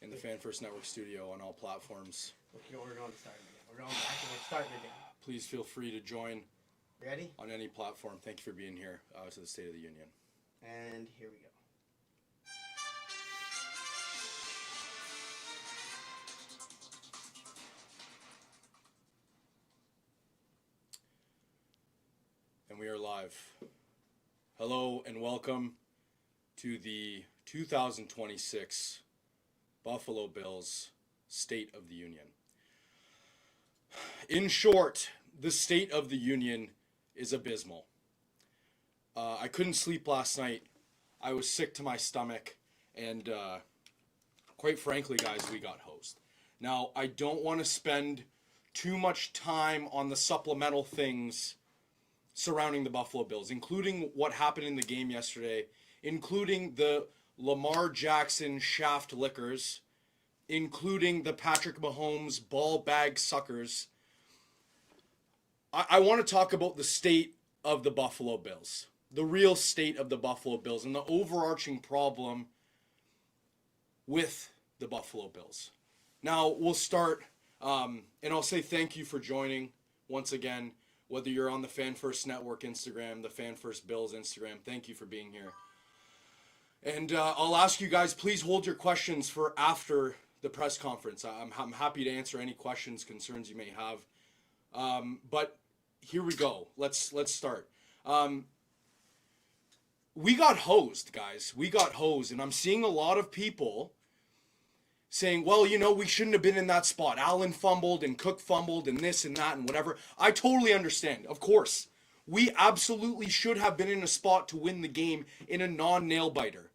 in the Fan First Network studio on all platforms. We're going to start again. We're going back and we're starting again. Please feel free to join. Ready? On any platform. Thank you for being here to the State of the Union. And here we go. And we are live. Hello and welcome to the 2026 Buffalo Bills State of the Union. In short, the State of the Union is abysmal. I couldn't sleep last night. I was sick to my stomach. And quite frankly, guys, we got hosed. Now, I don't want to spend too much time on the supplemental things surrounding the Buffalo Bills, including what happened in the game yesterday, including the Lamar Jackson shaft lickers, including the Patrick Mahomes ball bag suckers. I want to talk about the state of the Buffalo Bills, the real state of the Buffalo Bills, and the overarching problem with the Buffalo Bills. Now, we'll start, and I'll say thank you for joining once again, whether you're on the Fan First Network Instagram, the Fan First Bills Instagram. Thank you for being here. And I'll ask you guys, please hold your questions for after the press conference. I'm happy to answer any questions, concerns you may have. But here we go. Let's start. We got hosed, guys. We got hosed. And I'm seeing a lot of people saying, well, you know, we shouldn't have been in that spot. Allen fumbled and Cook fumbled and this and that and whatever. I totally understand. Of course, we absolutely should have been in a spot to win the game in a non-nail biter.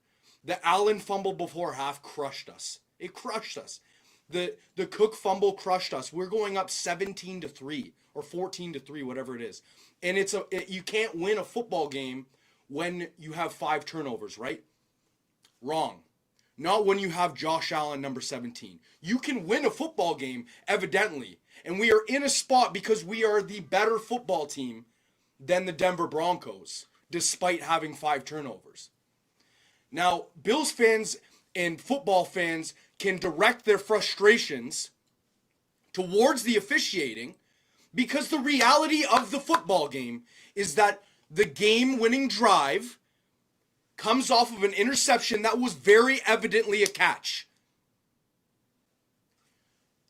The Allen fumble before half crushed us. It crushed us. The Cook fumble crushed us. We're going up 17-3 or 14-3, whatever it is. And you can't win a football game when you have 5 turnovers, right? Wrong. Not when you have Josh Allen, number 17. You can win a football game, evidently. And we are in a spot because we are the better football team than the Denver Broncos, despite having 5 turnovers. Now, Bills fans and football fans can direct their frustrations towards the officiating because the reality of the football game is that the game-winning drive comes off of an interception that was very evidently a catch.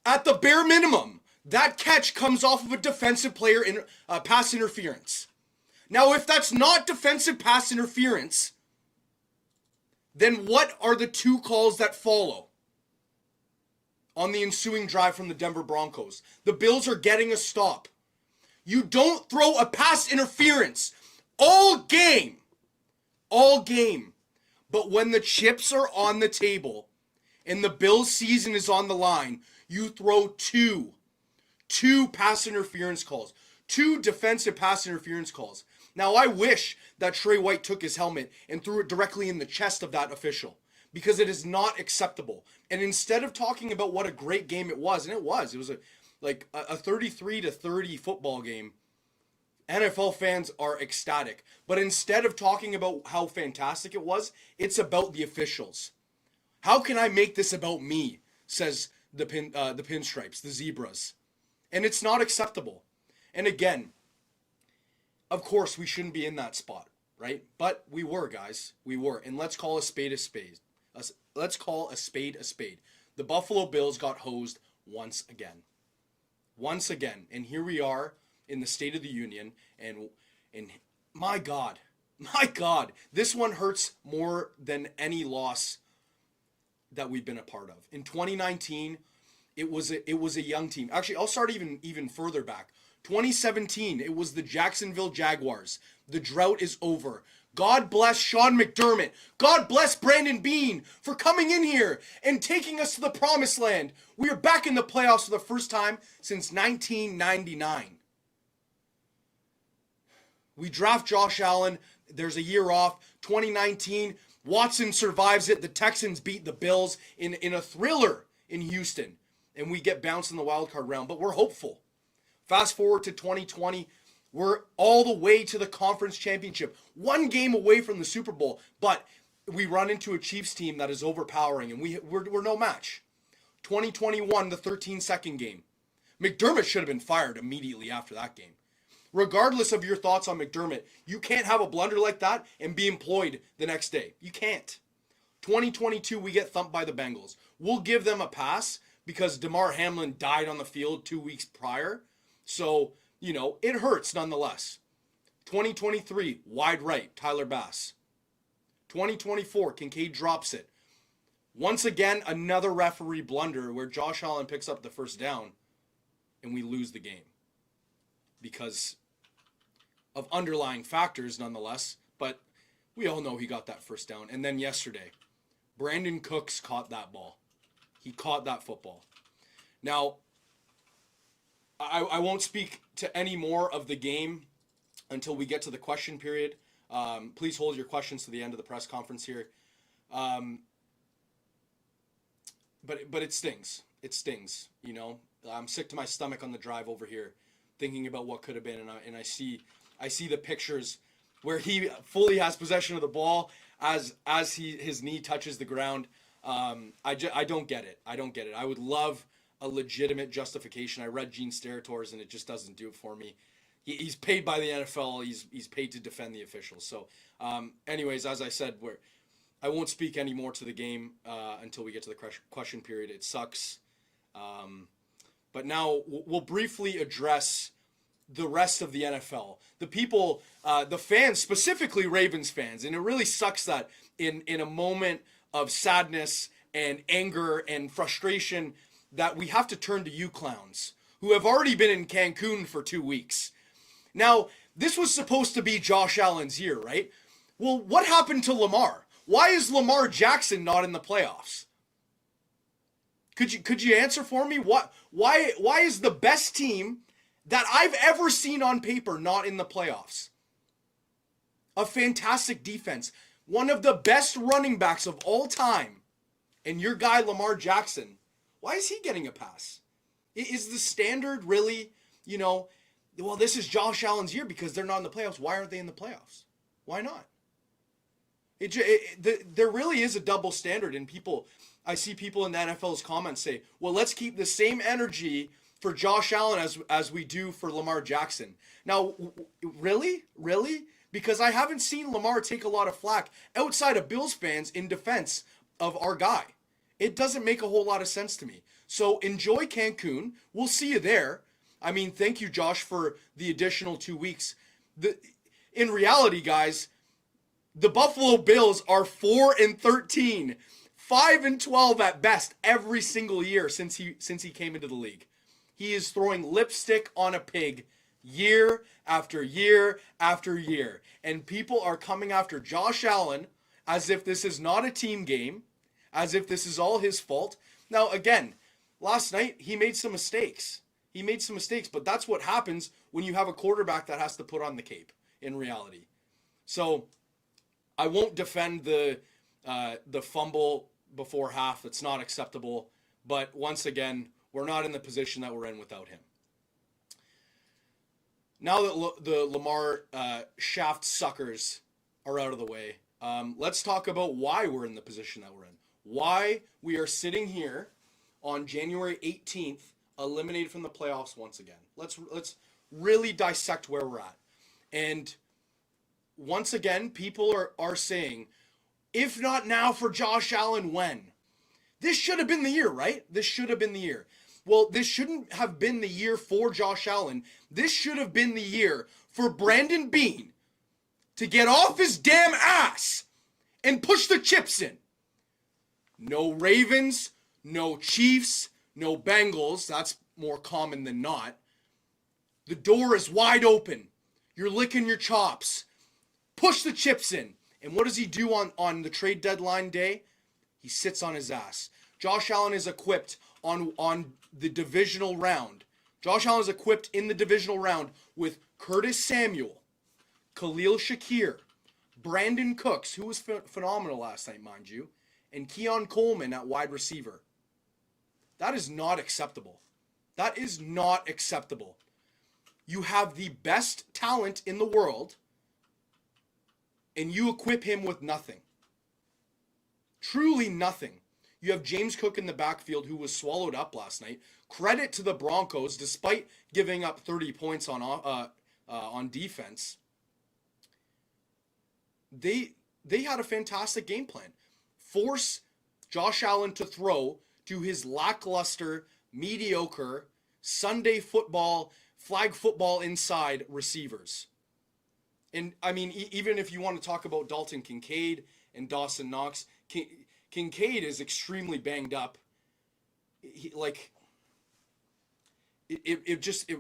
At the bare minimum, that catch comes off of a defensive player in pass interference. Now, if that's not defensive pass interference, then what are the 2 calls that follow on the ensuing drive from the Denver Broncos? The Bills are getting a stop. You don't throw a pass interference all game. But when the chips are on the table and the Bills season is on the line, you throw two pass interference calls, 2 defensive pass interference calls. Now, I wish that Trey White took his helmet and threw it directly in the chest of that official because it is not acceptable. And instead of talking about what a great game it was, and it was a 33-30 football game, NFL fans are ecstatic. But instead of talking about how fantastic it was, it's about the officials. How can I make this about me, says the pinstripes, the zebras. And it's not acceptable. And again, of course, we shouldn't be in that spot, right? But we were, guys. We were. And let's call a spade a spade. Let's call a spade a spade. The Buffalo Bills got hosed once again. Once again. And here we are in the State of the Union, and my God, this one hurts more than any loss that we've been a part of. In 2019, it was a young team. Actually, I'll start even further back. 2017, it was the Jacksonville Jaguars. The drought is over. God bless Sean McDermott. God bless Brandon Beane for coming in here and taking us to the promised land. We are back in the playoffs for the first time since 1999. We draft Josh Allen. There's a year off. 2019, Watson survives it. The Texans beat the Bills in a thriller in Houston. And we get bounced in the wild card round. But we're hopeful. Fast forward to 2020. We're all the way to the conference championship. 1 game away from the Super Bowl. But we run into a Chiefs team that is overpowering. And we're no match. 2021, the 13-second game. McDermott should have been fired immediately after that game. Regardless of your thoughts on McDermott, you can't have a blunder like that and be employed the next day. You can't. 2022, we get thumped by the Bengals. We'll give them a pass because Damar Hamlin died on the field 2 weeks prior. So, it hurts nonetheless. 2023, wide right, Tyler Bass. 2024, Kincaid drops it. Once again, another referee blunder where Josh Allen picks up the first down and we lose the game because of underlying factors nonetheless. But we all know he got that first down. And then yesterday, Brandon Cooks caught that ball. He caught that football. Now, I won't speak to any more of the game until we get to the question period. Please hold your questions to the end of the press conference here. But it stings. It stings, I'm sick to my stomach on the drive over here thinking about what could have been, and I see the pictures where he fully has possession of the ball as his knee touches the ground. I don't get it. I don't get it. I would love a legitimate justification. I read Gene Sterators and it just doesn't do it for me. He's paid by the NFL. He's paid to defend the officials. So, anyways, as I said, I won't speak any more to the game until we get to the question period. It sucks. But now we'll briefly address the rest of the NFL. The people, the fans, specifically Ravens fans, and it really sucks that in a moment of sadness and anger and frustration that we have to turn to you clowns who have already been in Cancun for 2 weeks. Now, this was supposed to be Josh Allen's year, right? Well, what happened to Lamar? Why is Lamar Jackson not in the playoffs? Could you answer for me? Why is the best team that I've ever seen on paper not in the playoffs? A fantastic defense, one of the best running backs of all time, and your guy Lamar Jackson. Why is he getting a pass? Is the standard really, well, this is Josh Allen's year because they're not in the playoffs. Why aren't they in the playoffs? Why not? There really is a double standard, and I see people in the NFL's comments say, well, let's keep the same energy for Josh Allen as we do for Lamar Jackson. Now, really? Because I haven't seen Lamar take a lot of flack outside of Bills fans in defense of our guy. It doesn't make a whole lot of sense to me. So enjoy Cancun. We'll see you there. I mean, thank you, Josh, for the additional 2 weeks. In reality, guys, the Buffalo Bills are 4-13, 5-12 at best every single year since he came into the league. He is throwing lipstick on a pig year after year after year. And people are coming after Josh Allen as if this is not a team game, as if this is all his fault. Now, again, last night he made some mistakes. But that's what happens when you have a quarterback that has to put on the cape in reality. So I won't defend the fumble before half. It's not acceptable. But once again, we're not in the position that we're in without him. Now that the Lamar shaft suckers are out of the way, let's talk about why we're in the position that we're in. Why we are sitting here on January 18th, eliminated from the playoffs once again. Let's really dissect where we're at. And once again, people are saying, if not now for Josh Allen, when? This should have been the year, right? This should have been the year. Well, this shouldn't have been the year for Josh Allen. This should have been the year for Brandon Beane to get off his damn ass and push the chips in. No Ravens, no Chiefs, no Bengals. That's more common than not. The door is wide open. You're licking your chops. Push the chips in. And what does he do on the trade deadline day? He sits on his ass. Josh Allen is equipped on the divisional round. Josh Allen is equipped in the divisional round with Curtis Samuel, Khalil Shakir, Brandon Cooks, who was phenomenal last night, mind you, and Keon Coleman at wide receiver. That is not acceptable. That is not acceptable. You have the best talent in the world, and you equip him with nothing. Truly nothing. You have James Cook in the backfield who was swallowed up last night. Credit to the Broncos, despite giving up 30 points on defense. They had a fantastic game plan. Force Josh Allen to throw to his lackluster, mediocre, Sunday football, flag football inside receivers. And I mean, even if you want to talk about Dalton Kincaid and Dawson Knox, Kincaid is extremely banged up. It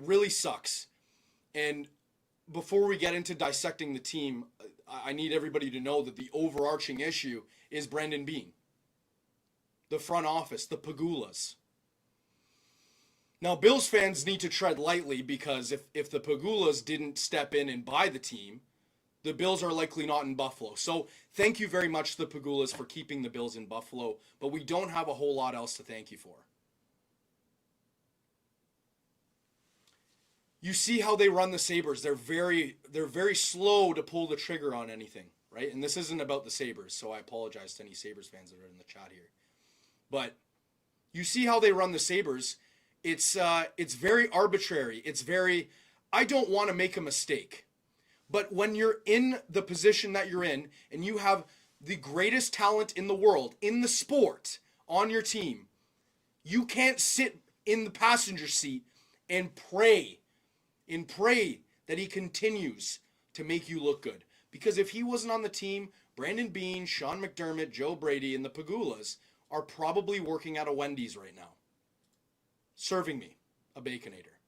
really sucks. And before we get into dissecting the team, I need everybody to know that the overarching issue is Brandon Beane, the front office, the Pagulas. Now, Bills fans need to tread lightly because if the Pagulas didn't step in and buy the team, the Bills are likely not in Buffalo. So thank you very much to the Pagulas for keeping the Bills in Buffalo, but we don't have a whole lot else to thank you for. You see how they run the Sabres. They're very slow to pull the trigger on anything, right? And this isn't about the Sabres, so I apologize to any Sabres fans that are in the chat here. But you see how they run the Sabres. It's very arbitrary. It's very, I don't want to make a mistake. But when you're in the position that you're in and you have the greatest talent in the world, in the sport, on your team, you can't sit in the passenger seat and pray that he continues to make you look good. Because if he wasn't on the team, Brandon Beane, Sean McDermott, Joe Brady, and the Pagulas are probably working at a Wendy's right now, serving me a Baconator.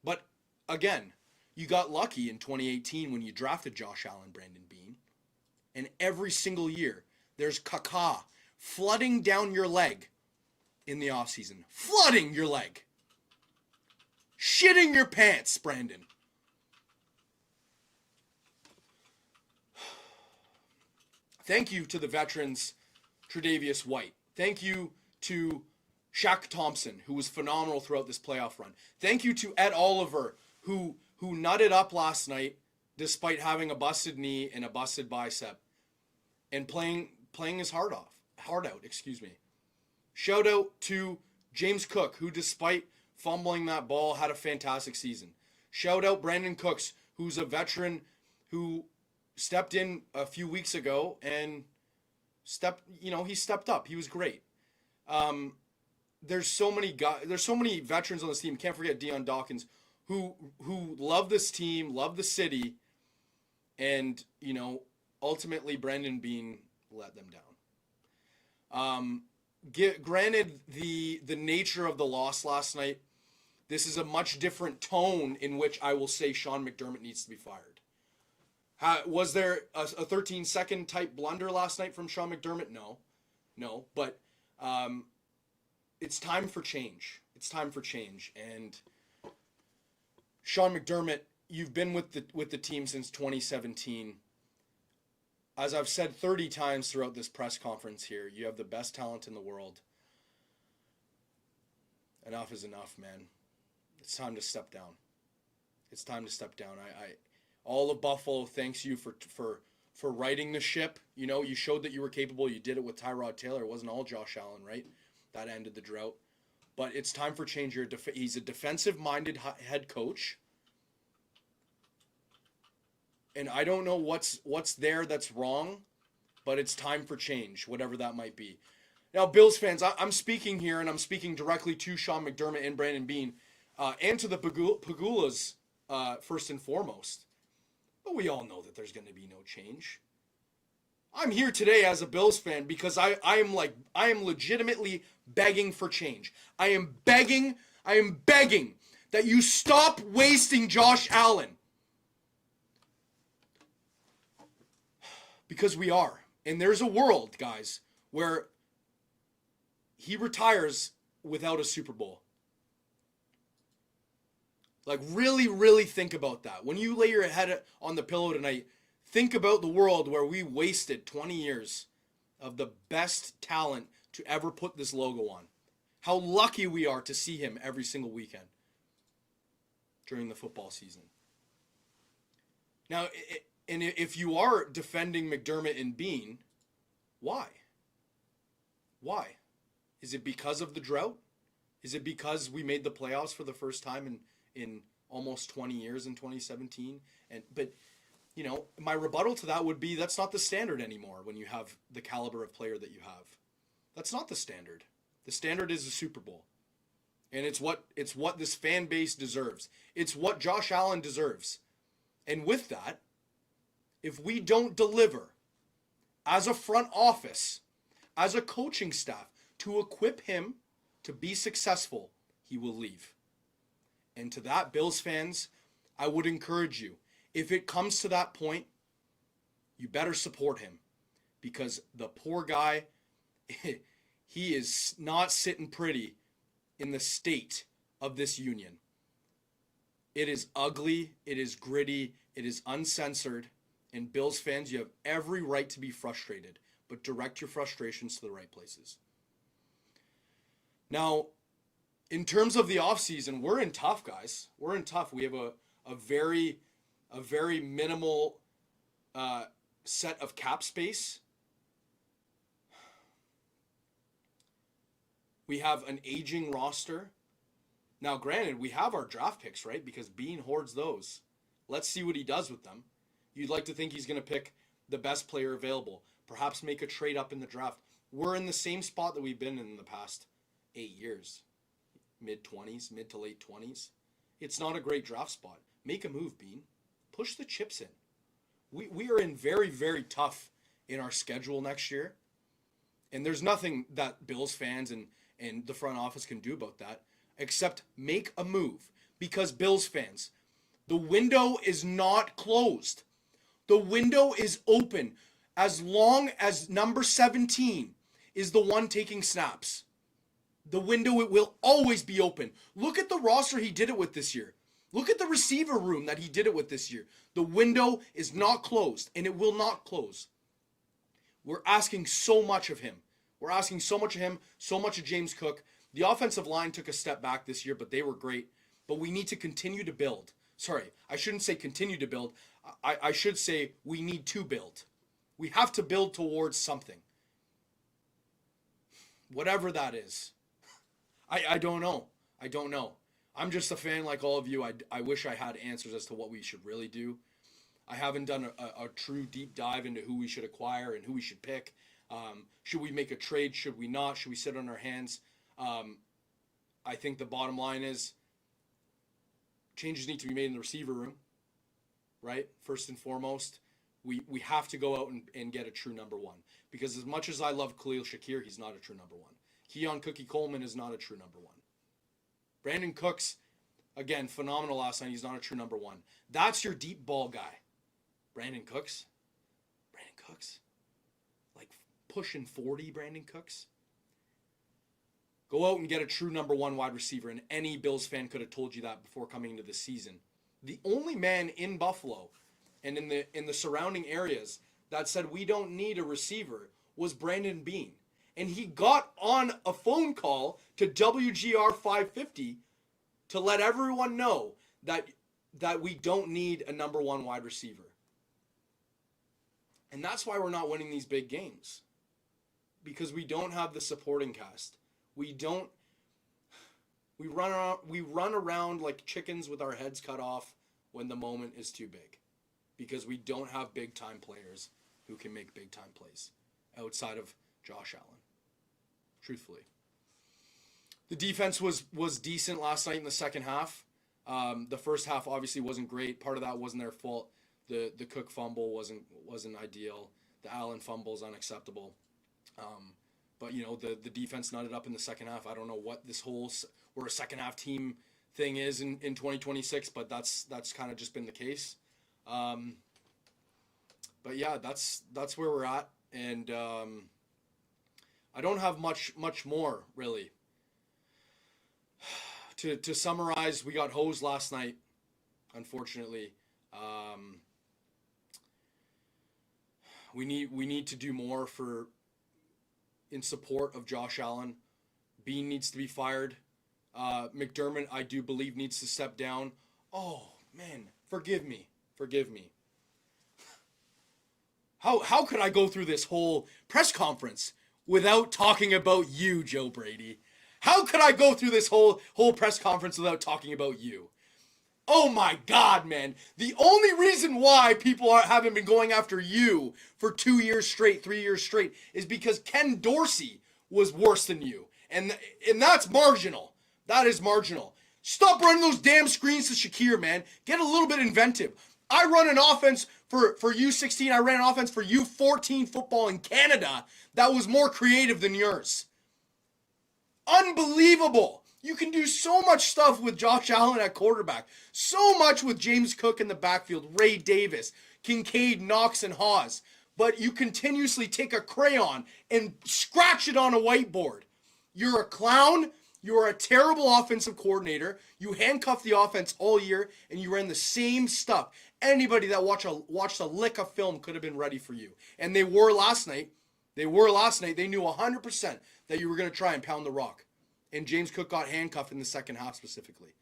But again, you got lucky in 2018 when you drafted Josh Allen, Brandon Beane. And every single year, there's caca flooding down your leg in the offseason. Flooding your leg. Shitting your pants, Brandon. Thank you to the veterans, Tre'Davious White. Thank you to Shaq Thompson, who was phenomenal throughout this playoff run. Thank you to Ed Oliver, who nutted up last night despite having a busted knee and a busted bicep and playing his heart out. Shout out to James Cook, who despite fumbling that ball had a fantastic season. Shout out Brandon Cooks, who's a veteran who stepped in a few weeks ago and he stepped up. He was great. There's so many veterans on this team. Can't forget Dion Dawkins, who love this team, love the city, and ultimately Brandon Beane let them down. Granted the nature of the loss last night, this is a much different tone in which I will say Sean McDermott needs to be fired. Was there a 13-second type blunder last night from Sean McDermott? No, but it's time for change. It's time for change. And Sean McDermott, you've been with the team since 2017. As I've said 30 times throughout this press conference here, you have the best talent in the world. Enough is enough, man. It's time to step down. It's time to step down. All of Buffalo thanks you for righting the ship. You showed that you were capable. You did it with Tyrod Taylor. It wasn't all Josh Allen, right? That ended the drought. But it's time for change here. He's a defensive-minded head coach. And I don't know what's there that's wrong, but it's time for change, whatever that might be. Now, Bills fans, I'm speaking here, and I'm speaking directly to Sean McDermott and Brandon Beane, and to the Pagulas first and foremost. But we all know that there's going to be no change. I'm here today as a Bills fan because I am legitimately begging for change. I am begging that you stop wasting Josh Allen. Because we are. And there's a world, guys, where he retires without a Super Bowl. Like, really, really think about that. When you lay your head on the pillow tonight, think about the world where we wasted 20 years of the best talent to ever put this logo on. How lucky we are to see him every single weekend during the football season. Now, and if you are defending McDermott and Beane, why? Why? Is it because of the drought? Is it because we made the playoffs for the first time in almost 20 years in 2017? But my rebuttal to that would be that's not the standard anymore when you have the caliber of player that you have. That's not the standard. The standard is the Super Bowl. And it's what this fan base deserves. It's what Josh Allen deserves. And with that, if we don't deliver as a front office, as a coaching staff, to equip him to be successful, he will leave. And to that, Bills fans, I would encourage you, if it comes to that point, you better support him. Because the poor guy, he is not sitting pretty in the state of this union. It is ugly, it is gritty, it is uncensored, and Bills fans, you have every right to be frustrated, but direct your frustrations to the right places. Now, in terms of the offseason, we're in tough, guys. We're in tough. We have a very minimal set of cap space. We have an aging roster. Now, granted, we have our draft picks, right? Because Bean hoards those. Let's see what he does with them. You'd like to think he's going to pick the best player available. Perhaps make a trade up in the draft. We're in the same spot that we've been in the past 8 years. Mid-20s, mid to late 20s. It's not a great draft spot. Make a move, Bean. Push the chips in. We are in very, very tough in our schedule next year. And there's nothing that Bills fans and the front office can do about that except make a move. Because Bills fans, the window is not closed. The window is open as long as number 17 is the one taking snaps. The window, it will always be open. Look at the roster he did it with this year. Look at the receiver room that he did it with this year. The window is not closed, and it will not close. We're asking so much of him. We're asking so much of him, so much of James Cook. The offensive line took a step back this year, but they were great. But we need to continue to build. Sorry, I shouldn't say continue to build. I should say we need to build. We have to build towards something. Whatever that is. I don't know. I don't know. I'm just a fan like all of you. I wish I had answers as to what we should really do. I haven't done a true deep dive into who we should acquire and who we should pick. Should we make a trade? Should we not? Should we sit on our hands? I think the bottom line is changes need to be made in the receiver room, right? First and foremost, we have to go out and get a true number one. Because as much as I love Khalil Shakir, he's not a true number one. Keon Cookie Coleman is not a true number one. Brandon Cooks, again, phenomenal last night. He's not a true number one. That's your deep ball guy. Brandon Cooks? Like pushing 40 Brandon Cooks? Go out and get a true number one wide receiver, and any Bills fan could have told you that before coming into the season. The only man in Buffalo and in the surrounding areas that said we don't need a receiver was Brandon Beane. And he got on a phone call to WGR 550 to let everyone know that we don't need a number one wide receiver. And that's why we're not winning these big games. Because we don't have the supporting cast. We run around like chickens with our heads cut off when the moment is too big. Because we don't have big time players who can make big time plays outside of Josh Allen. Truthfully. The defense was decent last night in the second half. The first half obviously wasn't great. Part of that wasn't their fault. The Cook fumble wasn't ideal. The Allen fumble is unacceptable. But the defense nutted up in the second half. I don't know what this whole we're a second half team thing is in 2026, but that's kind of just been the case. But yeah, that's where we're at, and I don't have much more really. To summarize, we got hosed last night, unfortunately. We need to do more in support of Josh Allen. Bean needs to be fired. McDermott, I do believe, needs to step down. Oh man, forgive me. How could I go through this whole press conference without talking about you, Joe Brady. How could I go through this whole press conference without talking about you? Oh my God, man. The only reason why people haven't been going after you for 2 years straight, 3 years straight, is because Ken Dorsey was worse than you. And that's marginal. That is marginal. Stop running those damn screens to Shakir, man. Get a little bit inventive. I run an offense for U16. I ran an offense for U14 football in Canada that was more creative than yours. Unbelievable. You can do so much stuff with Josh Allen at quarterback. So much with James Cook in the backfield, Ray Davis, Kincaid, Knox, and Hawes. But you continuously take a crayon and scratch it on a whiteboard. You're a clown. You're a terrible offensive coordinator. You handcuffed the offense all year, and you ran the same stuff. Anybody that watched a lick of film could have been ready for you. And they were last night. They knew 100% that you were going to try and pound the rock. And James Cook got handcuffed in the second half specifically.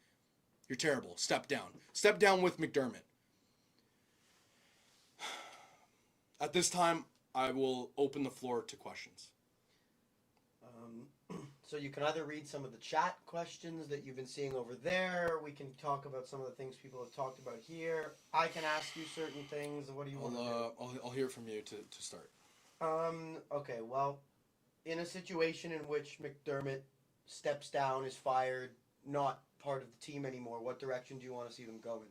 You're terrible. Step down. Step down with McDermott. At this time, I will open the floor to questions. So you can either read some of the chat questions that you've been seeing over there. We can talk about some of the things people have talked about here. I can ask you certain things. What do you want to do? I'll hear from you to start. Okay, well, in a situation in which McDermott steps down, is fired, not part of the team anymore, what direction do you want to see them go in?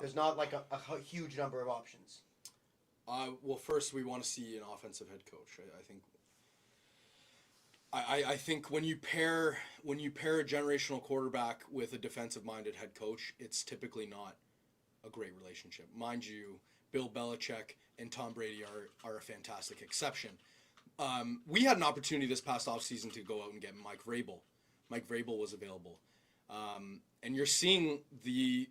There's not like a huge number of options. Well, first we want to see an offensive head coach. I think when you pair a generational quarterback with a defensive-minded head coach, it's typically not a great relationship. Mind you, Bill Belichick and Tom Brady are a fantastic exception. We had an opportunity this past offseason to go out and get Mike Vrabel. Mike Vrabel was available. And you're seeing the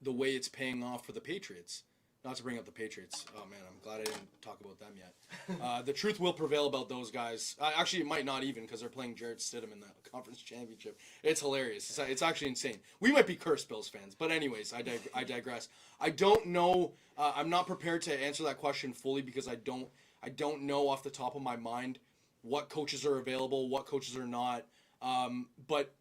way it's paying off for the Patriots. Not to bring up the Patriots. Oh, man, I'm glad I didn't talk about them yet. The truth will prevail about those guys. Actually, it might not even because they're playing Jarrett Stidham in the conference championship. It's hilarious. It's actually insane. We might be cursed Bills fans. But anyways, I digress. I don't know. I'm not prepared to answer that question fully because I don't know off the top of my mind what coaches are available, what coaches are not. But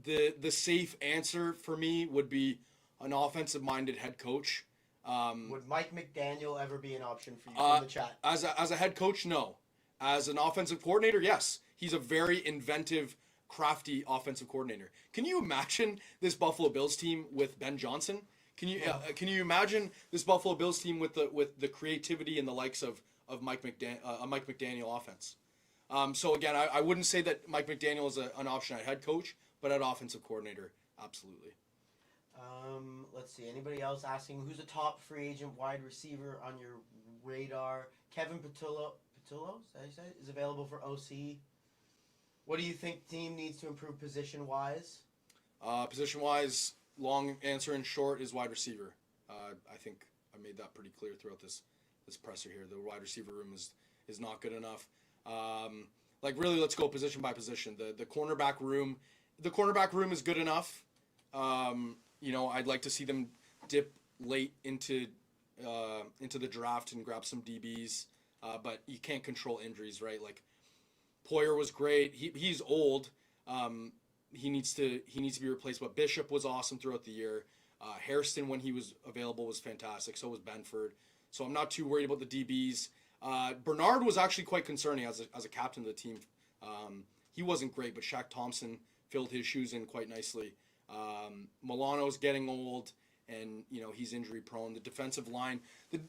the safe answer for me would be an offensive-minded head coach. Would Mike McDaniel ever be an option for you in the chat? As a head coach, no. As an offensive coordinator, yes. He's a very inventive, crafty offensive coordinator. Can you imagine this Buffalo Bills team with Ben Johnson? Can you imagine this Buffalo Bills team with the creativity and the likes of Mike McDaniel offense? So again, I wouldn't say that Mike McDaniel is an option at head coach, but at offensive coordinator, absolutely. Let's see. Anybody else asking who's a top free agent wide receiver on your radar? Kevin Patullo, is that how you say it? Is available for OC. What do you think the team needs to improve position-wise? Position-wise, long answer and short is wide receiver. I think I made that pretty clear throughout this presser here. The wide receiver room is not good enough. Really, let's go position by position. The cornerback room is good enough. I'd like to see them dip late into the draft and grab some DBs, but you can't control injuries, right? Like Poyer was great. He's old. He needs to be replaced. But Bishop was awesome throughout the year. Hairston, when he was available, was fantastic. So was Benford. So I'm not too worried about the DBs. Bernard was actually quite concerning as a captain of the team. He wasn't great, but Shaq Thompson filled his shoes in quite nicely. Milano's getting old, and he's injury prone. The defensive line,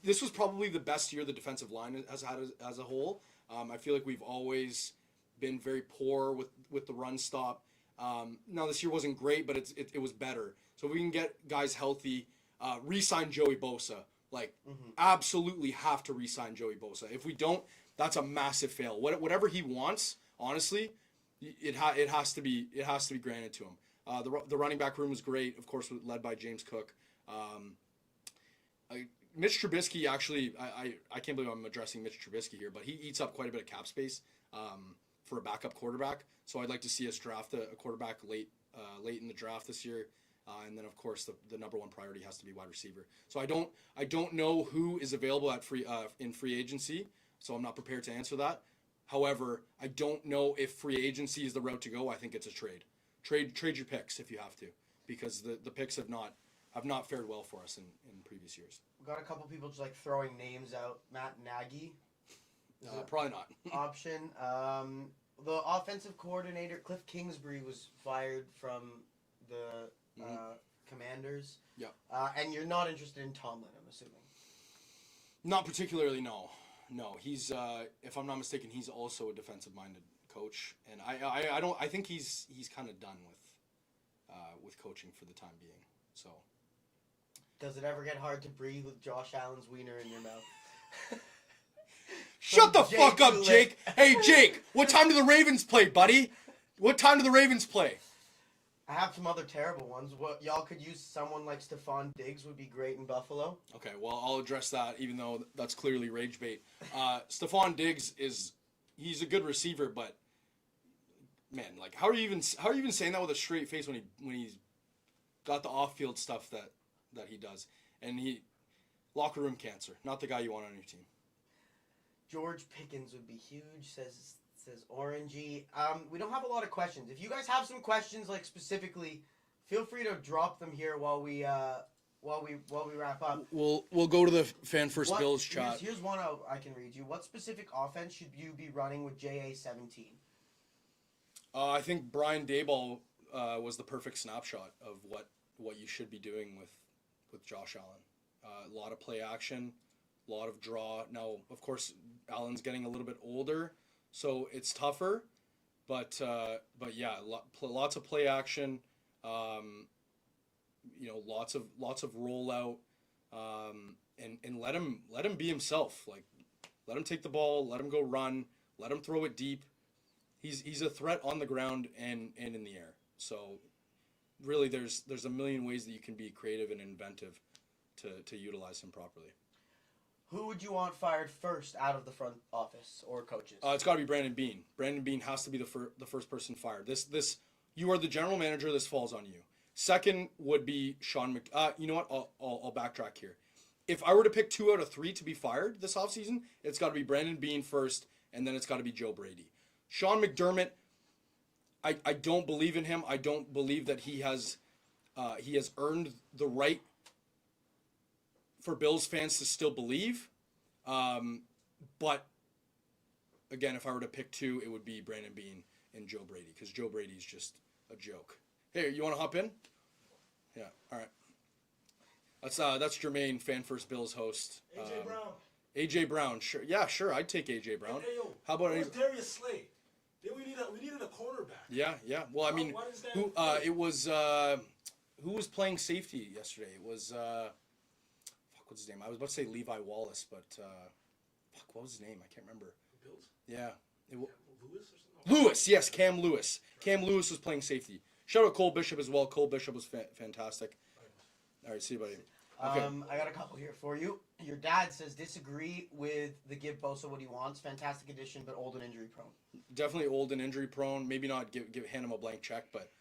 this was probably the best year the defensive line has had as a whole. I feel like we've always been very poor with the run stop. Now this year wasn't great, but it was better. So if we can get guys healthy, re-sign Joey Bosa. Absolutely have to re-sign Joey Bosa. If we don't, that's a massive fail. Whatever he wants, honestly, it has to be granted to him. The running back room is great, of course, led by James Cook. Mitch Trubisky, actually, I can't believe I'm addressing Mitch Trubisky here, but he eats up quite a bit of cap space for a backup quarterback. So I'd like to see us draft a quarterback late in the draft this year. And then, of course, the number one priority has to be wide receiver. So I don't know who is available in free agency, so I'm not prepared to answer that. However, I don't know if free agency is the route to go. I think it's a trade. Trade your picks if you have to, because the picks have not fared well for us in previous years. We got a couple people just like throwing names out. Matt Nagy. Probably not. Option. The offensive coordinator Cliff Kingsbury was fired from the Commanders. Yeah. And you're not interested in Tomlin, I'm assuming. Not particularly, no. No, he's if I'm not mistaken, he's also a defensive-minded coach, and I think he's kind of done with coaching for the time being. So. Does it ever get hard to breathe with Josh Allen's wiener in your mouth? Shut the fuck up, Jake. Hey, Jake, what time do the Ravens play, buddy? What time do the Ravens play? I have some other terrible ones. What y'all could use someone like Stephon Diggs would be great in Buffalo. Okay, well, I'll address that, even though that's clearly rage bait. Stephon Diggs he's a good receiver, but man, like, how are you even saying that with a straight face when he's got the off-field stuff that he does, and he locker room cancer, not the guy you want on your team. George Pickens would be huge, says Orangey. We don't have a lot of questions. If you guys have some questions, like specifically, feel free to drop them here while we wrap up. We'll go to the fan first Bills chat. Here's one I can read you. What specific offense should you be running with JA-17? I think Brian Daboll was the perfect snapshot of what you should be doing with Josh Allen. A lot of play action, a lot of draw. Now, of course, Allen's getting a little bit older, so it's tougher. But yeah, lots of play action. Lots of rollout, and let him be himself. Like, let him take the ball, let him go run, let him throw it deep. He's a threat on the ground and in the air. So really, there's a million ways that you can be creative and inventive to utilize him properly. Who would you want fired first out of the front office or coaches? It's got to be Brandon Beane. Brandon Beane has to be the first person fired. This you are the general manager. This falls on you. Second would be Sean Mc. You know what? I'll backtrack here. If I were to pick 2 out of 3 to be fired this offseason, it's got to be Brandon Beane first, and then it's got to be Joe Brady. Sean McDermott, I don't believe in him. I don't believe that he has earned the right for Bills fans to still believe. But again, if I were to pick 2, it would be Brandon Beane and Joe Brady, because Joe Brady's just a joke. Hey, you want to hop in? Yeah, all right. That's Jermaine, Fan First Bills host. AJ Brown. AJ Brown, sure. Yeah, sure. I'd take AJ Brown. Hey, yo, how about Darius Slay? We needed a cornerback. Yeah. Well, I mean, who was playing safety yesterday? It was what's his name? I was about to say Levi Wallace, but what was his name? I can't remember. Bills? Yeah. Lewis or something? Lewis, yes, Cam Lewis. Cam Lewis was playing safety. Shout out Cole Bishop as well. Cole Bishop was fantastic. All right, see you, buddy. Okay. I got a couple here for you. Your dad says disagree with the give Bosa what he wants. Fantastic addition, but old and injury prone. Definitely old and injury prone. Maybe not hand him a blank check, but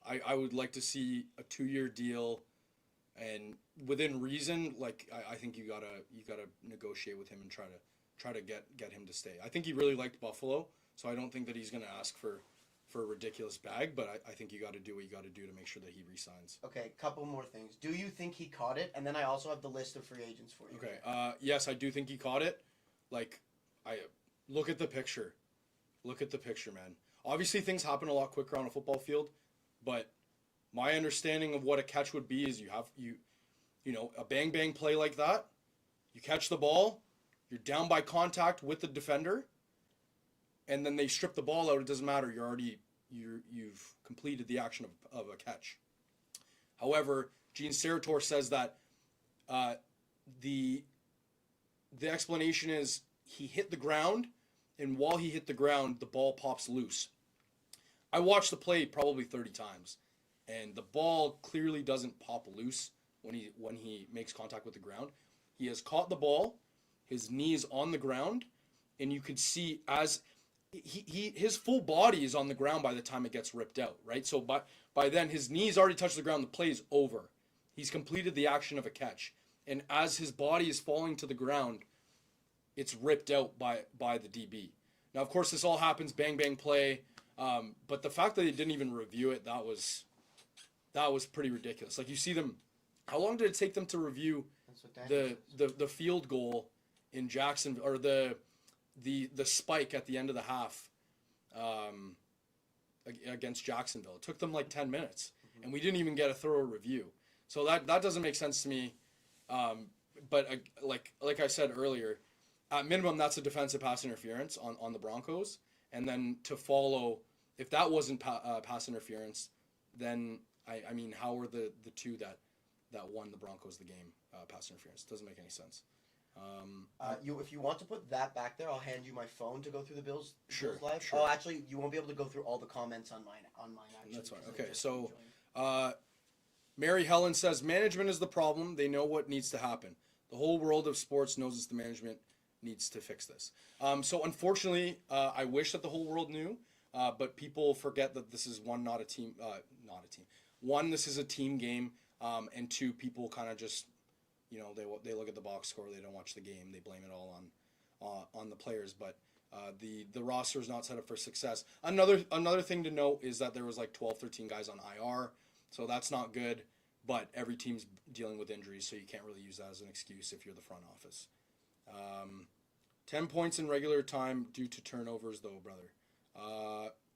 I would like to see a 2-year deal, and within reason. Like, I think you gotta negotiate with him and try to get him to stay. I think he really liked Buffalo, so I don't think that he's gonna ask for a ridiculous bag, but I think you got to do what you got to do to make sure that he re-signs. Okay, couple more things. Do you think he caught it? And then I also have the list of free agents for you. Okay. Yes, I do think he caught it. Like, I look at the picture. Look at the picture, man. Obviously, things happen a lot quicker on a football field, but my understanding of what a catch would be is a bang play like that. You catch the ball, you're down by contact with the defender, and then they strip the ball out. It doesn't matter. You've completed the action of a catch. However, Gene Steratore says that the explanation is he hit the ground, and while he hit the ground, the ball pops loose. I watched the play probably 30 times, and the ball clearly doesn't pop loose when he makes contact with the ground. He has caught the ball, his knee is on the ground, and you could see as his full body is on the ground by the time it gets ripped out, right? So by then his knees already touched the ground. The play is over. He's completed the action of a catch, and as his body is falling to the ground, it's ripped out by the DB. Now, of course, this all happens bang bang play, but the fact that they didn't even review it, that was pretty ridiculous. Like you see them, how long did it take them to review the field goal in Jackson, or the spike at the end of the half against Jacksonville? It took them like 10 minutes, and we didn't even get a thorough review. So that doesn't make sense to me. But like I said earlier, at minimum, that's a defensive pass interference on the Broncos. And then to follow, if that wasn't pass interference, then I mean, how are the two that won the Broncos the game pass interference? Doesn't make any sense. If you want to put that back there, I'll hand you my phone to go through the Bills live. Sure. Oh, actually, you won't be able to go through all the comments on mine. Actually, that's fine. Okay, so Mary Helen says management is the problem. They know what needs to happen. The whole world of sports knows it's the management needs to fix this. So unfortunately, I wish that the whole world knew, but people forget that this is not a team. One, this is a team game, and two, people kind of just, they look at the box score, they don't watch the game, they blame it all on the players. But the roster is not set up for success. Another thing to note is that there was like 12, 13 guys on IR, so that's not good. But every team's dealing with injuries, so you can't really use that as an excuse if you're the front office. 10 points in regular time due to turnovers, though, brother.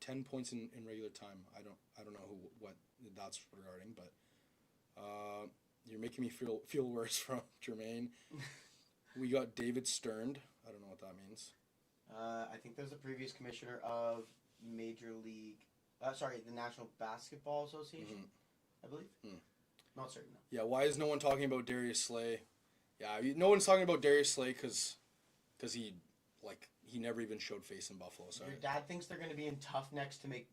10 points in regular time. I don't know what that's regarding, but you're making me feel worse from Jermaine. We got David Stern. I don't know what that means. I think there's a previous commissioner of Major League. The National Basketball Association, I believe. Not certain. Yeah, why is no one talking about Darius Slay? Yeah, no one's talking about Darius Slay because he never even showed face in Buffalo. So your dad thinks they're going to be in tough to make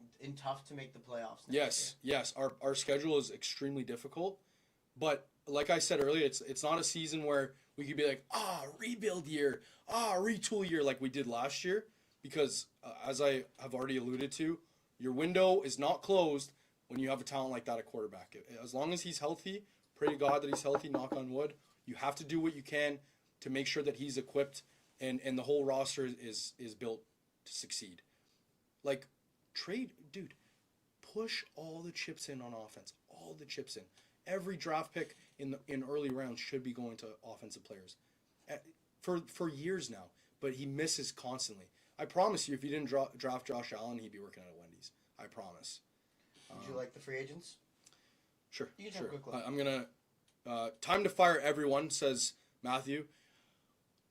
the playoffs. Yes. Our schedule is extremely difficult, but like I said earlier, it's not a season where we could be like, rebuild year, retool year like we did last year, because as I have already alluded to, your window is not closed when you have a talent like that at quarterback. As long as he's healthy, pray to God that he's healthy, knock on wood. You have to do what you can to make sure that he's equipped and the whole roster is built to succeed. Like, push all the chips in on offense. All the chips in. Every draft pick in early rounds should be going to offensive players. For years now, but he misses constantly. I promise you, if you didn't draft Josh Allen, he'd be working at a Wendy's. I promise. Would you like the free agents? Sure. You can have a quick look. I'm going to... time to fire everyone, says Matthew.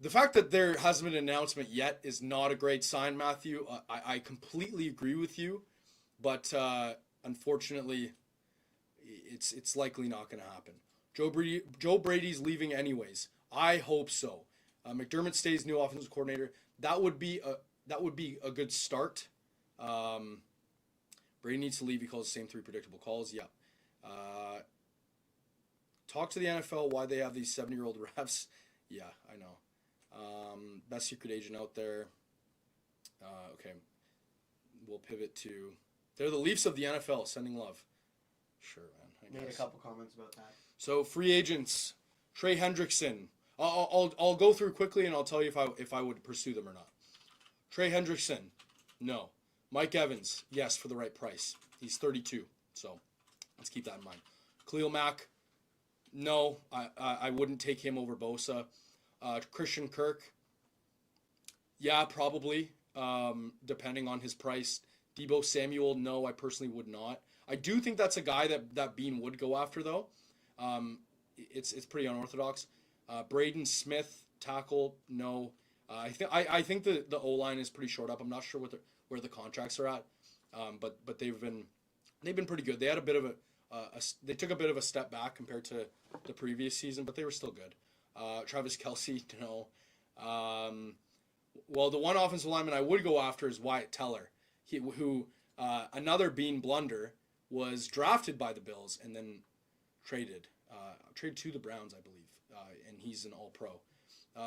The fact that there hasn't been an announcement yet is not a great sign, Matthew. I completely agree with you, but unfortunately, it's likely not going to happen. Joe Brady's leaving anyways. I hope so. McDermott stays new offensive coordinator. That would be a good start. Brady needs to leave. He calls the same 3 predictable calls. Yep. Talk to the NFL why they have these 70-year-old refs. Yeah, I know. Best secret agent out there. Okay. We'll pivot to... They're the Leafs of the NFL. Sending love. Sure, man. Made a couple comments about that. So, free agents. Trey Hendrickson. I'll go through quickly and I'll tell you if I would pursue them or not. Trey Hendrickson. No. Mike Evans. Yes, for the right price. He's 32. So, let's keep that in mind. Khalil Mack. No, I wouldn't take him over Bosa. Christian Kirk. Yeah, probably, depending on his price. Deebo Samuel, no, I personally would not. I do think that's a guy that Bean would go after, though. It's pretty unorthodox. Braden Smith, tackle, no. I think the O-line is pretty short up. I'm not sure where the contracts are at, but they've been pretty good. They had a bit of they took a bit of a step back compared to the previous season, but they were still good. Travis Kelce, no. Well, the one offensive lineman I would go after is Wyatt Teller, who another Bean blunder, was drafted by the Bills and then traded to the Browns, I believe, and he's an All-Pro.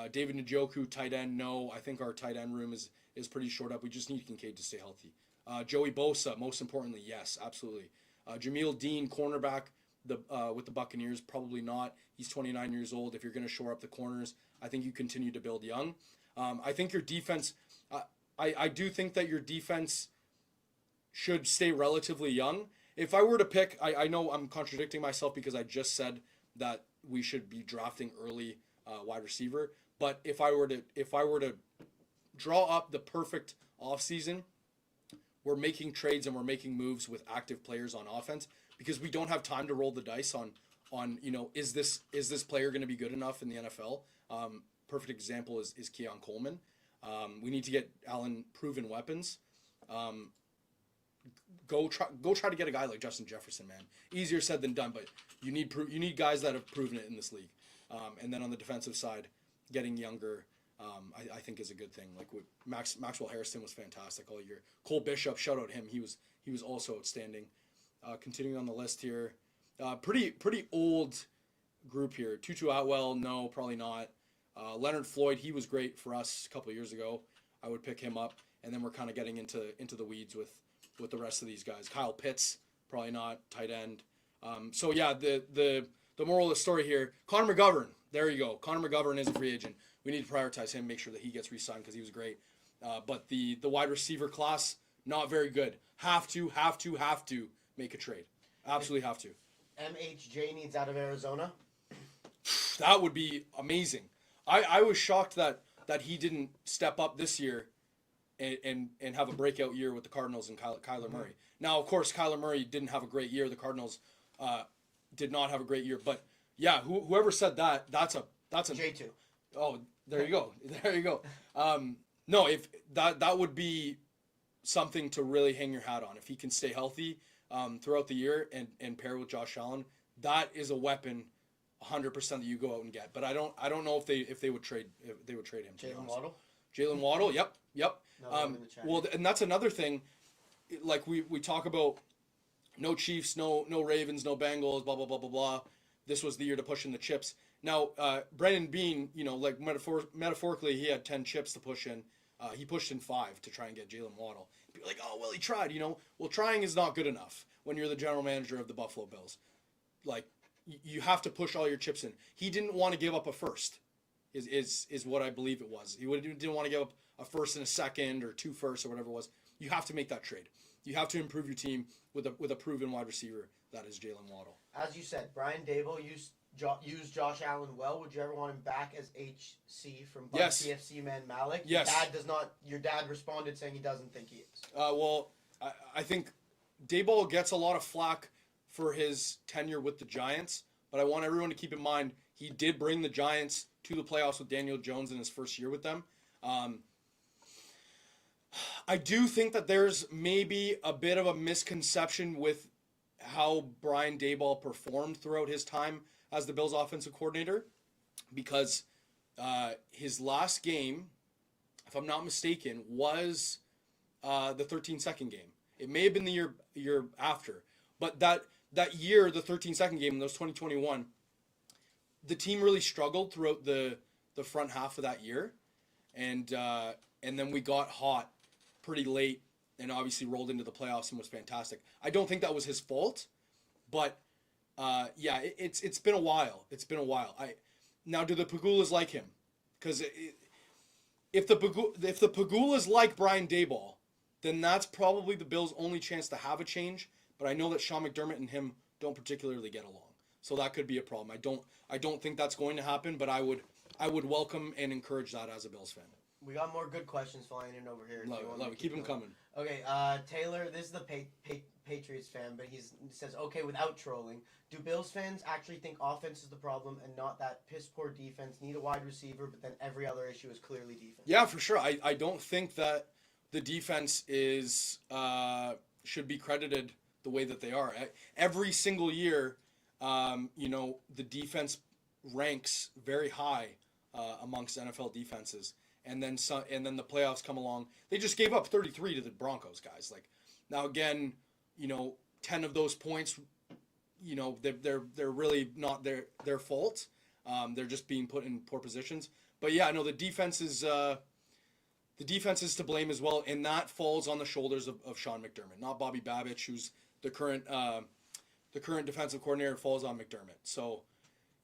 David Njoku, tight end, no. I think our tight end room is pretty short up. We just need Kincaid to stay healthy. Joey Bosa, most importantly, yes, absolutely. Jameel Dean, cornerback, with the Buccaneers, probably not. He's 29 years old. If you're going to shore up the corners, I think you continue to build young. I think your defense, I do think that your defense should stay relatively young. If I were to pick, I know I'm contradicting myself because I just said that we should be drafting early wide receiver. But if I were to draw up the perfect offseason, we're making trades and we're making moves with active players on offense because we don't have time to roll the dice on is this player going to be good enough in the NFL? Perfect example is Keon Coleman. We need to get Allen proven weapons. Go try to get a guy like Justin Jefferson, man. Easier said than done, but you need guys that have proven it in this league. And then on the defensive side, getting younger, I think is a good thing. Like Maxwell Harrison was fantastic all year. Cole Bishop, shout out him. He was also outstanding. Continuing on the list here, pretty old group here. Tutu Atwell, no, probably not. Leonard Floyd, he was great for us a couple of years ago. I would pick him up, and then we're kind of getting into the weeds with the rest of these guys. Kyle Pitts, probably not, tight end. So yeah, the moral of the story here, Connor McGovern, there you go. Connor McGovern is a free agent. We need to prioritize him, make sure that he gets re-signed because he was great. But the wide receiver class, not very good. Have to make a trade. Absolutely have to. MHJ needs out of Arizona. That would be amazing. I was shocked that he didn't step up this year and have a breakout year with the Cardinals and Kyler Murray. Now, of course, Kyler Murray didn't have a great year. The Cardinals did not have a great year. But yeah, whoever said that, that's a J2. Oh, there you go. There you go. No, if that would be something to really hang your hat on. If he can stay healthy throughout the year and pair with Josh Allen, that is a weapon 100% that you go out and get. But I don't know if they would trade him. Jalen Waddle? Jalen Waddle, yep. No, Well, and that's another thing. Like we talk about no Chiefs, no Ravens, no Bengals, blah blah blah blah blah. This was the year to push in the chips. Now, Brandon Beane, like metaphorically, he had 10 chips to push in. He pushed in 5 to try and get Jalen Waddle. People are like, oh well, he tried. Well, trying is not good enough when you're the general manager of the Buffalo Bills. Like, you have to push all your chips in. He didn't want to give up a first. Is what I believe it was. He didn't want to give up a first and a second or 2 firsts or whatever it was. You have to make that trade. You have to improve your team with a proven wide receiver that is Jalen Waddle. As you said, Brian Daboll used Josh Allen well. Would you ever want him back as HC from Yes. TFC man Malik? Yes. Your dad responded saying he doesn't think he is. Well, I think Daboll gets a lot of flack for his tenure with the Giants, but I want everyone to keep in mind he did bring the Giants to the playoffs with Daniel Jones in his first year with them. I do think that there's maybe a bit of a misconception with how Brian Daboll performed throughout his time as the Bills offensive coordinator, because his last game, if I'm not mistaken, was the 13-second game. It may have been the year after, but that year, the 13-second game, in those 2021, the team really struggled throughout the front half of that year, and then we got hot pretty late and obviously rolled into the playoffs and was fantastic. I don't think that was his fault, but yeah, it's been a while. It's been a while. Now, do the Pagulas like him? Because if the Pagulas like Brian Daboll, then that's probably the Bills' only chance to have a change. But I know that Sean McDermott and him don't particularly get along, so that could be a problem. I don't think that's going to happen, but I would welcome and encourage that as a Bills fan. We got more good questions flying in over here. Love it. Keep them coming. Okay, Taylor, this is the Patriots fan, but he says, okay, without trolling, do Bills fans actually think offense is the problem and not that piss-poor defense, need a wide receiver, but then every other issue is clearly defense? Yeah, for sure. I don't think that the defense should be credited the way that they are. Every single year, the defense ranks very high amongst NFL defenses. And then the playoffs come along. They just gave up 33 to the Broncos, guys. Like, now again, 10 of those points, they're really not their fault. They're just being put in poor positions. But yeah, no, the defense is to blame as well, and that falls on the shoulders of Sean McDermott, not Bobby Babich, who's the current defensive coordinator. Falls on McDermott. So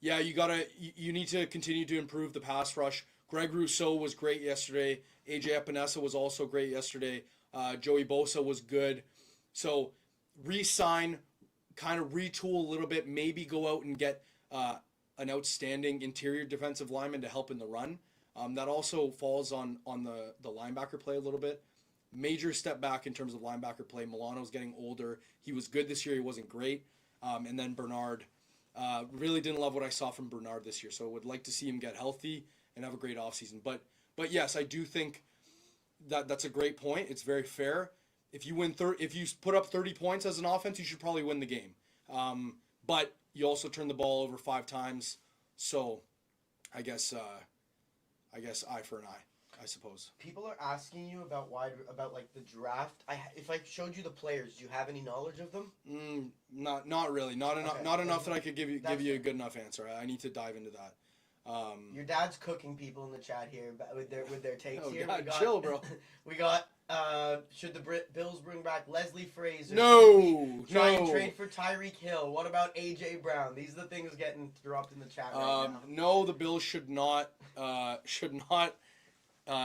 yeah, you need to continue to improve the pass rush. Greg Rousseau was great yesterday. AJ Epinesa was also great yesterday. Joey Bosa was good. So re-sign, kind of retool a little bit, maybe go out and get an outstanding interior defensive lineman to help in the run. That also falls on the linebacker play a little bit. Major step back in terms of linebacker play. Milano's getting older. He was good this year. He wasn't great. And then Bernard. Really didn't love what I saw from Bernard this year. So I would like to see him get healthy and have a great offseason. But yes, I do think that's a great point. It's very fair. If you if you put up 30 points as an offense, you should probably win the game. But you also turn the ball over 5 times. So I guess eye for an eye, I suppose. People are asking you about like the draft. If I showed you the players, do you have any knowledge of them? Not really. Not enough. Okay. Not enough that I could give you That's a fair. good enough answer. I need to dive into that. Your dad's cooking people in the chat here with their takes Oh, here. God, chill, bro. We got should the Bills bring back Leslie Frazier? No, Try and no. trade for Tyreek Hill. What about AJ Brown? These are the things getting dropped in the chat right now. No, the Bills should not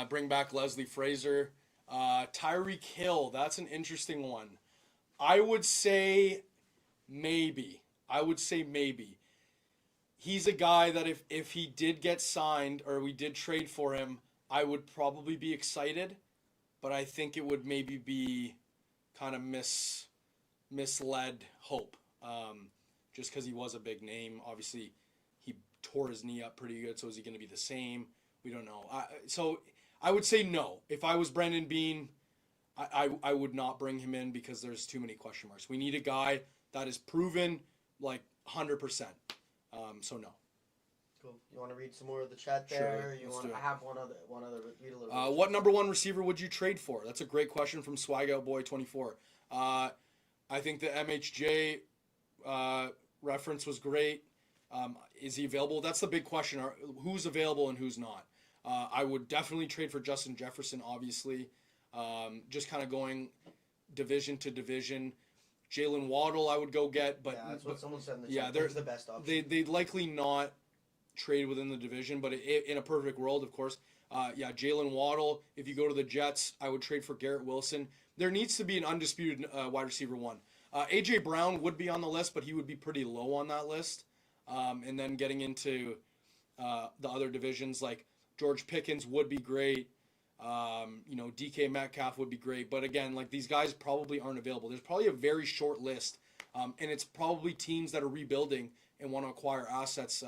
bring back Leslie Frazier. Tyreek Hill, that's an interesting one. I would say maybe. He's a guy that if he did get signed or we did trade for him, I would probably be excited, but I think it would maybe be kind of misled hope. Just because he was a big name. Obviously, he tore his knee up pretty good, so is he going to be the same? We don't know. So I would say no. If I was Brendan Bean, I would not bring him in because there's too many question marks. We need a guy that is proven like 100%. So no. Cool. You want to read some more of the chat Sure, there? let's do it. I have one other. Read a little bit. What number 1 receiver would you trade for? That's a great question from Swag Out Boy 24. I think the MHJ reference was great. Is he available? That's the big question. Who's available and who's not? I would definitely trade for Justin Jefferson, obviously. Just kind of going division to division. Jalen Waddle I would go get, but that's what someone said in the chat. yeah, He's the best option. they'd likely not trade within the division, but in a perfect world, of course. Jalen Waddle. If you go to the Jets, I would trade for Garrett Wilson. There needs to be an undisputed wide receiver 1. AJ Brown would be on the list, but he would be pretty low on that list. And then getting into the other divisions, like George Pickens would be great. DK Metcalf would be great. But again, like these guys probably aren't available. There's probably a very short list. And it's probably teams that are rebuilding and want to acquire assets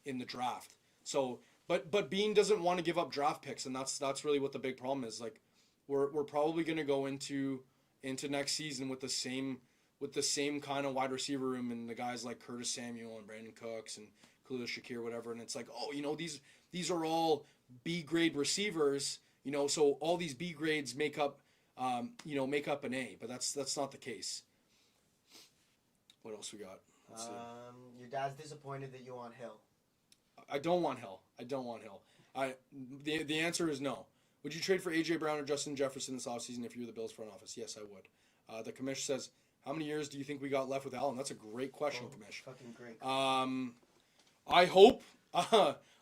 in the draft. So, but Bean doesn't want to give up draft picks, and that's really what the big problem is. Like, we're probably going to go into next season with the same kind of wide receiver room and the guys like Curtis Samuel and Brandon Cooks and Khalil Shakir, whatever. And it's like, these are all B grade receivers. So all these B grades make up an A, but that's not the case. What else we got? Let's see. Your dad's disappointed that you want Hill. I don't want Hill. The answer is no. Would you trade for AJ Brown or Justin Jefferson this offseason if you were the Bills front office? Yes, I would. The commish says, how many years do you think we got left with Allen? That's a great question, commish. Fucking great. I hope.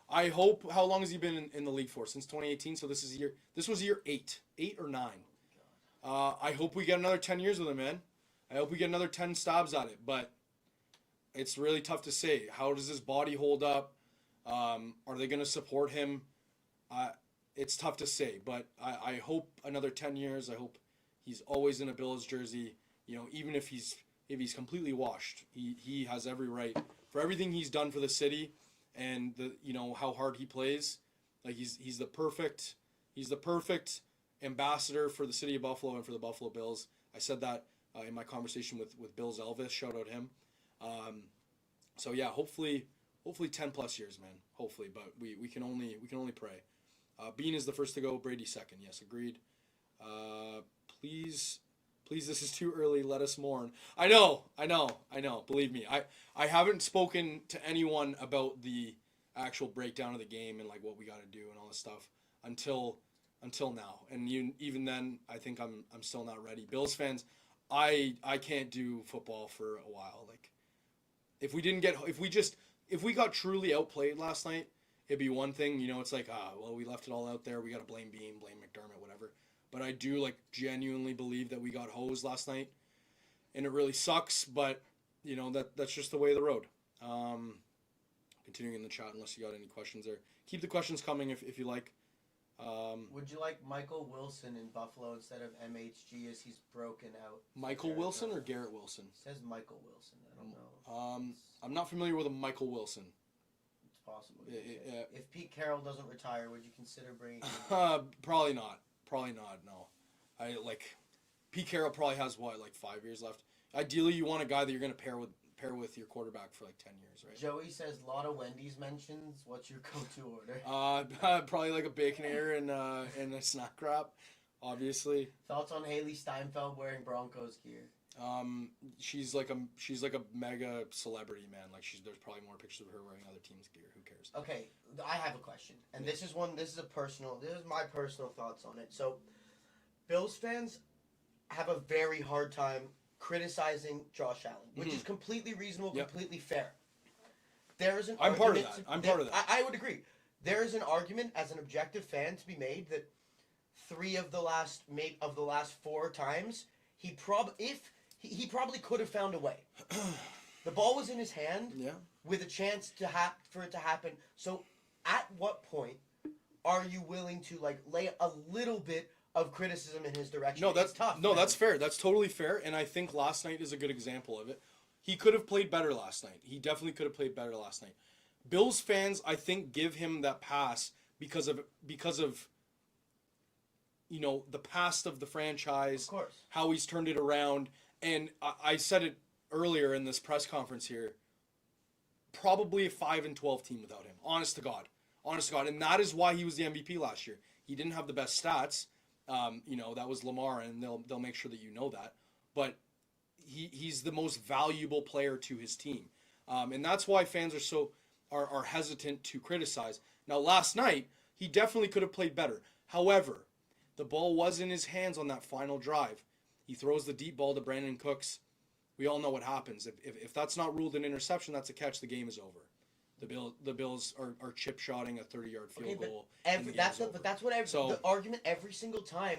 I hope. How long has he been in the league for? Since 2018. So this was year 8 or 9. I hope we get another 10 years with him, man. I hope we get another 10 stabs at it. But it's really tough to say. How does his body hold up? Are they going to support him? It's tough to say. But I hope another 10 years. I hope he's always in a Bills jersey. Even if he's completely washed, he has every right for everything he's done for the city. And how hard he plays, like he's the perfect ambassador for the city of Buffalo and for the Buffalo Bills. I said that in my conversation with Bills Elvis. Shout out him. So yeah, hopefully 10 plus years, man. Hopefully, but we can only pray. Bean is the first to go. Brady second. Yes, agreed. Please, this is too early. Let us mourn. I know. Believe me, I haven't spoken to anyone about the actual breakdown of the game and like what we got to do and all this stuff until now. And even then, I think I'm still not ready. Bills fans, I can't do football for a while. Like, if we got truly outplayed last night it'd be one thing. You know, it's like, well, we left it all out there. We got to blame Beam, blame McDermott, whatever. But I do, like, genuinely believe that we got hosed last night. And it really sucks, but, you know, that's just the way of the road. Continuing in the chat, unless you got any questions there. Keep the questions coming if you like. Would you like Michael Wilson in Buffalo instead of MHG as he's broken out? Michael Wilson or Garrett Wilson? It says Michael Wilson. I don't know. I'm not familiar with a Michael Wilson. It's possible. Yeah. If Pete Carroll doesn't retire, would you consider bringing him? Probably not. No. Pete Carroll probably has, 5 years left. Ideally, you want a guy that you're going to pair with your quarterback for 10 years, right? Joey says a lot of Wendy's mentions. What's your go-to order? Probably like a Baconator and a snack wrap, obviously. Thoughts on Haley Steinfeld wearing Broncos gear? She's like a mega celebrity, man. There's probably more pictures of her wearing other teams' gear. Who cares? Okay, I have a question, and this is my personal thoughts on it. So, Bills fans have a very hard time criticizing Josh Allen, which is completely reasonable, completely fair. There is an I'm argument part of that. I would agree. There is an argument as an objective fan to be made that 3 of the last 4 times he probably could have found a way. The ball was in his hand with a chance for it to happen. So at what point are you willing to lay a little bit of criticism in his direction? No, that's tough. No, that's fair. That's totally fair. And I think last night is a good example of it. He could have played better last night. He definitely could have played better last night. Bills fans, I think, give him that pass because of you know, the past of the franchise, Of course. how he's turned it around. And I said it earlier in this press conference here, probably a 5-12 team without him. Honest to God. And that is why he was the MVP last year. He didn't have the best stats. You know, that was Lamar, and they'll make sure that you know that. But he's the most valuable player to his team. And that's why fans are hesitant to criticize. Now, last night, he definitely could have played better. However, the ball was in his hands on that final drive. He throws the deep ball to Brandon Cooks. We all know what happens. If that's not ruled an interception, that's a catch. The game is over. The Bills are chip-shotting a 30-yard field goal. The argument every single time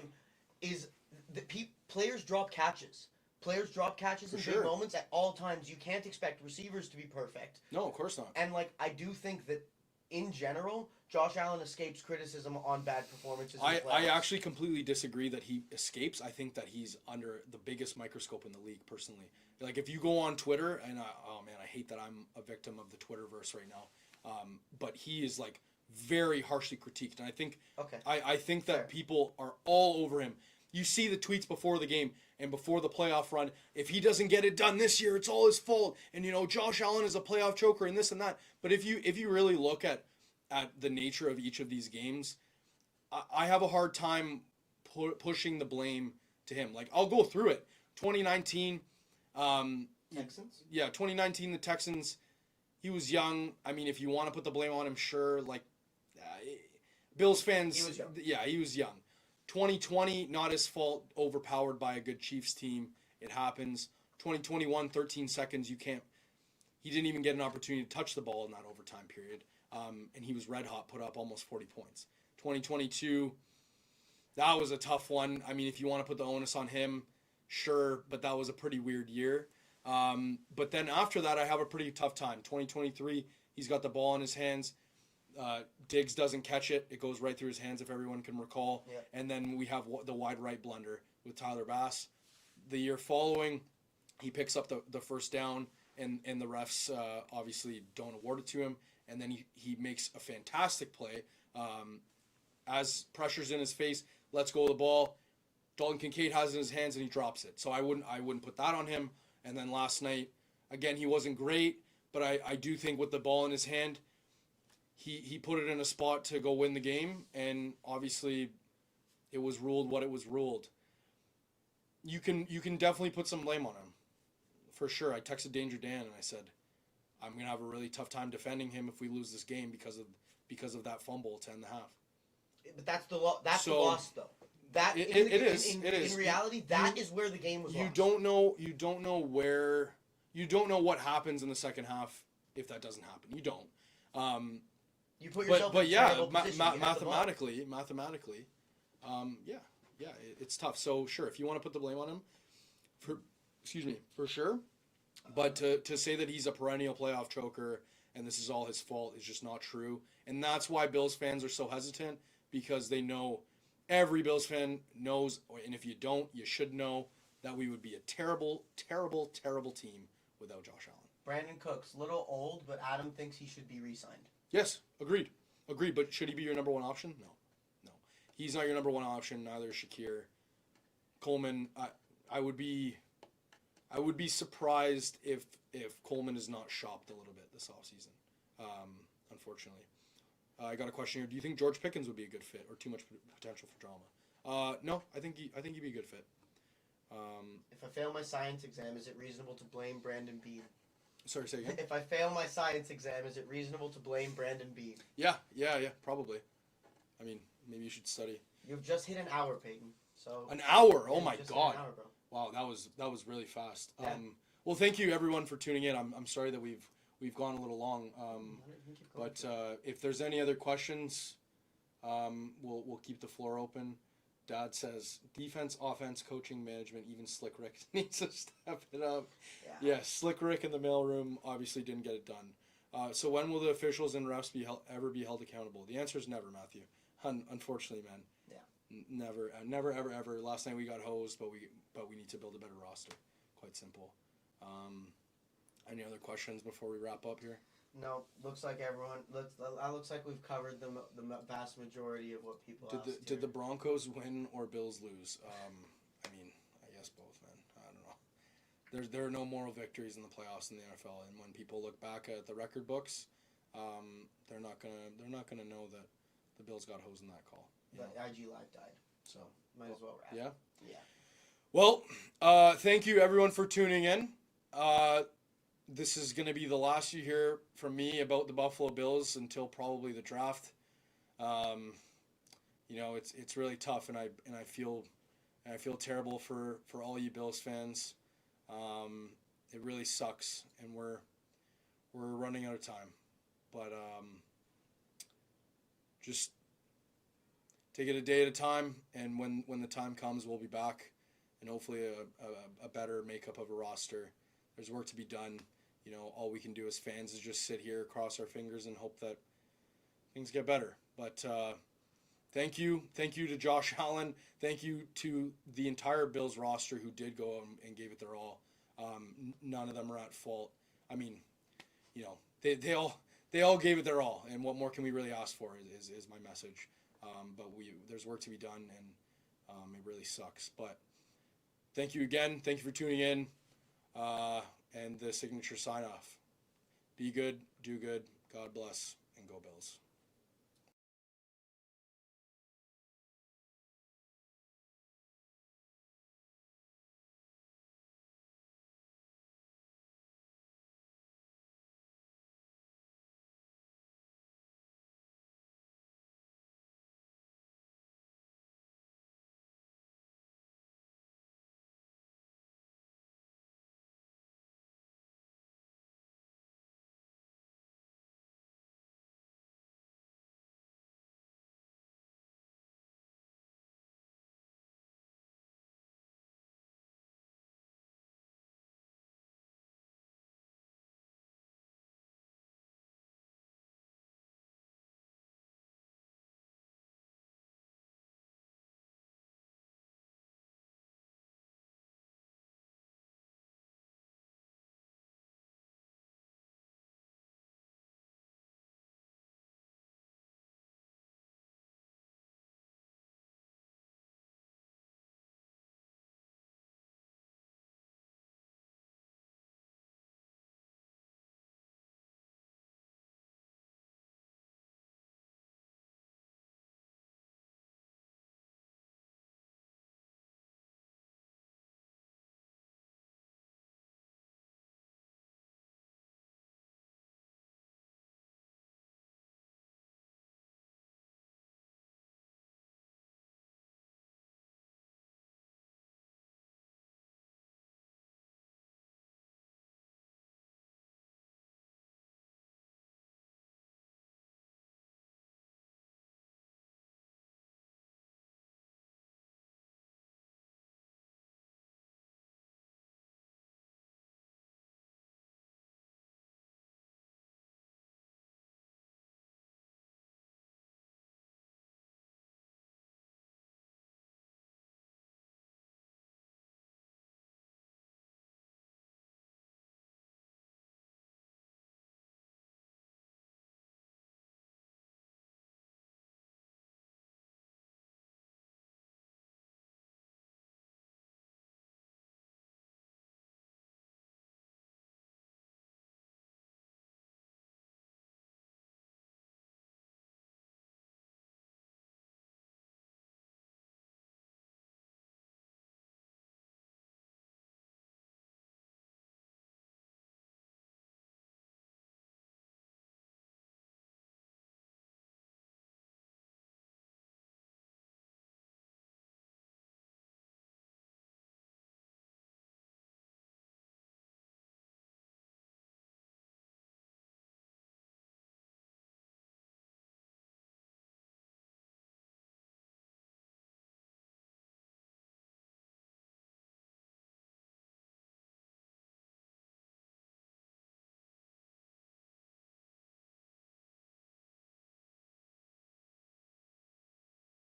is that players drop catches. Players drop catches in big moments at all times. You can't expect receivers to be perfect. No, of course not. And I do think that in general, Josh Allen escapes criticism on bad performances. I actually completely disagree that he escapes. I think that he's under the biggest microscope in the league, personally. If you go on Twitter, and I hate that I'm a victim of the Twitterverse right now, but he is very harshly critiqued, and I think I think that people are all over him. You see the tweets before the game and before the playoff run. If he doesn't get it done this year, it's all his fault. And Josh Allen is a playoff choker and this and that. But if you really look at the nature of each of these games, I have a hard time pushing the blame to him. I'll go through it. 2019, Texans? Yeah, 2019, the Texans. He was young. I mean, if you want to put the blame on him, sure. Bills fans. He was young. Yeah, he was young. 2020, not his fault. Overpowered by a good Chiefs team. It happens. 2021, 13 seconds. He didn't even get an opportunity to touch the ball in that overtime period. And he was red hot, put up almost 40 points. 2022, that was a tough one. I mean, if you want to put the onus on him, sure, but that was a pretty weird year. But then after that, I have a pretty tough time. 2023, he's got the ball in his hands. Diggs doesn't catch it. It goes right through his hands, if everyone can recall. Yeah. And then we have the wide right blunder with Tyler Bass. The year following, he picks up the first down, and the refs obviously don't award it to him. And then he makes a fantastic play. As pressure's in his face, lets go of the ball. Dalton Kincaid has it in his hands, and he drops it. So I wouldn't put that on him. And then last night, again, he wasn't great, but I do think with the ball in his hand, he put it in a spot to go win the game, and obviously it was ruled what it was ruled. You can definitely put some blame on him, for sure. I texted Danger Dan and I said, I'm gonna have a really tough time defending him if we lose this game because of that fumble to end the half. But that's the loss, though. It is. In reality, that is where the game was lost. You don't know what happens in the second half if that doesn't happen. You don't. You put yourself But in a yeah, terrible position. You have the ball. mathematically, it's tough. So sure, if you want to put the blame on him, for sure. But to say that he's a perennial playoff choker and this is all his fault is just not true. And that's why Bills fans are so hesitant, because they know, every Bills fan knows, and if you don't, you should know, that we would be a terrible, terrible, terrible team without Josh Allen. Brandon Cooks, little old, but Adam thinks he should be re-signed. Yes, agreed. But should he be your number one option? No. He's not your number one option. Neither is Shakir. Coleman, I would be surprised if Coleman is not shopped a little bit this offseason, unfortunately. I got a question here. Do you think George Pickens would be a good fit, or too much potential for drama? No, I think he'd be a good fit. If I fail my science exam, is it reasonable to blame Brandon Bean? Sorry, say again? If I fail my science exam, is it reasonable to blame Brandon Bean? Yeah, probably. I mean, maybe you should study. You've just hit an hour, Peyton. So an hour? Oh yeah, my just God! hit an hour, bro. Wow, that was really fast. Yeah. Well, thank you everyone for tuning in. I'm sorry that we've gone a little long. But if there's any other questions, we'll keep the floor open. Dad says defense, offense, coaching, management, even Slick Rick needs to step it up. Yeah, Slick Rick in the mailroom obviously didn't get it done. So when will the officials and refs ever be held accountable? The answer is never, Matthew. Unfortunately, man. Yeah. Never, ever. Last night we got hosed, but we need to build a better roster. Quite simple. Any other questions before we wrap up here? No, looks like everyone. Looks like we've covered the vast majority of what people asked. Did the Broncos win or Bills lose? I mean, I guess both, man. I don't know. There are no moral victories in the playoffs in the NFL, and when people look back at the record books, they're not gonna know that the Bills got hosed in that call. The IG Live died, so might as well wrap. Yeah. Yeah. Well, thank you everyone for tuning in. This is going to be the last you hear from me about the Buffalo Bills until probably the draft. It's really tough, and I feel terrible for all you Bills fans. It really sucks, and we're running out of time. But just take it a day at a time, and when the time comes, we'll be back, and hopefully a better makeup of a roster. There's work to be done. All we can do as fans is just sit here, cross our fingers, and hope that things get better. But thank you to Josh Allen. Thank you to the entire Bills roster who did go and gave it their all. None of them are at fault. I mean, they all gave it their all, and what more can we really ask for is my message. But there's work to be done, and it really sucks. But thank you again. Thank you for tuning in. And the signature sign off. Be good, do good, God bless, and go Bills.